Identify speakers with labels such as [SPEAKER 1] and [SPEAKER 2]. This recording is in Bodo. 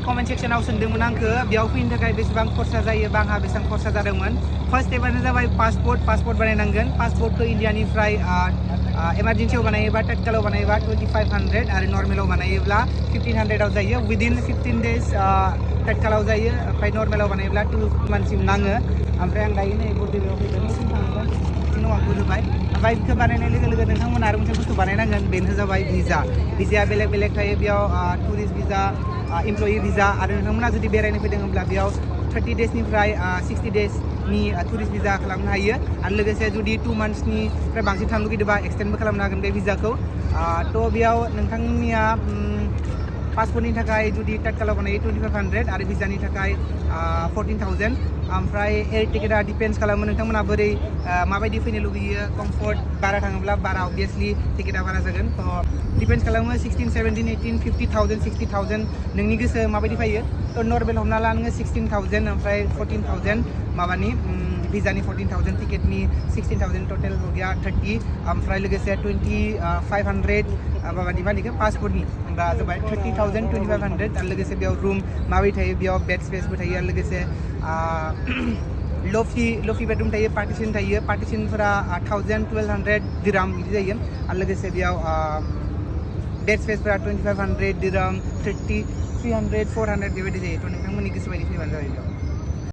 [SPEAKER 1] कमेन्ट सेक्सनाव सोंदोंमोन आंखो बेयाव फैनो थाखाय बेसेबां खरसा जायो बा आंहा बेसेबां खरसा जादोंमोन फार्स्ट स्टेपानो जाबाय पासपोर्ट बानायनांगोन पासपोर्टखौ इन्डियानिफ्राय इमारजेन्सियाव बानायोबा तत्कालाव बानायोबा 2500 आरो नर्मेलाव बानायोब्ला 1500 जायो विदिन 15 डेज तत्कालाव जायो ओमफ्राय नर्मेलाव बानायोब्ला 2 मान्थसिम नाङो ओमफ्राय आं दायो नै बर्डेराव फैदों थांगोन बिदिनो आंखौ होबाय ओमफ्राय बेखौ बानायनाय लोगो लोगो नोंथांमोना आरो मोनसे बुस्थु बानायनांगोन बेनो जाबाय भिजाया बेलेग बेलेग थायो बेयाव टुरिस्ट भिजा इमप्लयि भिजा आरो नोंथांमोना जुदि बेरायनो फैदोंब्ला बेयाव 30 डेजनिफ्राय 60 डेजनि टुरिस्ट भिजा खालामनो हायो आरो लोगोसे जुदि 2 मान्थ्सनिफ्राय बांसिन थानो लुगैदोंबा एक्सटेन्डबो खालामनो हागोन बे भिजाखौ थ' बेयाव नोंथांनिया पासपोर्टनि थाखाय जुदि तत्कालाव बानायो 2500 आरो भिजानि थाखाय 14000 ओमफ्राय एयार टिकेटआ डिपेन्ड्स खालामो नोंथांमोना बोरै माबायदि फैनो लुगैयो कम्फर्ट बारा थाङोब्ला बारा अबभियासलि टिकेटआ बारा जागोन थ' डिपेन्ड्स खालामो 16 17 18 50000 60000 नोंनि गोसो माबायदि फैयो थ' नर्मेल हमना ला नोङो 16000 ओमफ्राय 14000 माबानि भिजानि 14000 टिकेटनि 16000 टटेल हो गया 30 ओमफ्राय लोगोसे 2500 माबानि मानिखौ पासपोर्टनि होमबा जाबाय 30000 2500 आरो लोगोसे बेयाव रुम माबायदि थायो बेयाव बेड स्पेसबो थायो आरो लोगोसे लफि बेडरुम थायो पार्टिशन थायो पार्टिशनफोरा 1000 1200 दिराम बिदि जायो आरो लोगोसे बेयाव बेड स्पेसफोरा 2500 दिराम 30 300 400 बेबायदि जायो थ' नोंथांमोननि गोसो बायदि फैबानो जाबाय बेयाव